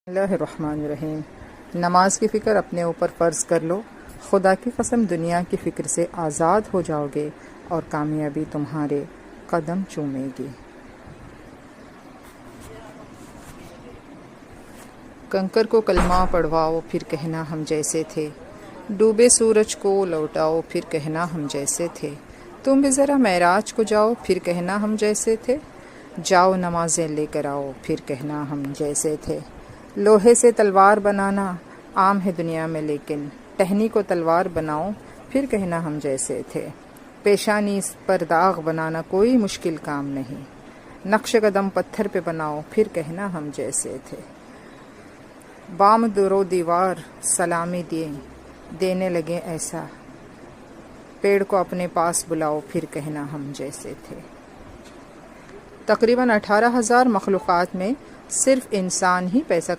اللہ الرحمن الرحیم۔ نماز کی فکر اپنے اوپر فرض کر لو، خدا کی قسم دنیا کی فکر سے آزاد ہو جاؤ گے اور کامیابی تمہارے قدم چومے گی۔ کنکر کو کلمہ پڑھواؤ پھر کہنا ہم جیسے تھے، ڈوبے سورج کو لوٹاؤ پھر کہنا ہم جیسے تھے، تم بھی ذرا معراج کو جاؤ پھر کہنا ہم جیسے تھے، جاؤ نمازیں لے کر آؤ پھر کہنا ہم جیسے تھے۔ لوہے سے تلوار بنانا عام ہے دنیا میں، لیکن ٹہنی کو تلوار بناؤ پھر کہنا ہم جیسے تھے۔ پیشانی پر داغ بنانا کوئی مشکل کام نہیں، نقش قدم پتھر پہ بناؤ پھر کہنا ہم جیسے تھے۔ بام درو دیوار سلامی دینے لگے ایسا، پیڑ کو اپنے پاس بلاؤ پھر کہنا ہم جیسے تھے۔ تقریباً 18,000 مخلوقات میں صرف انسان ہی پیسہ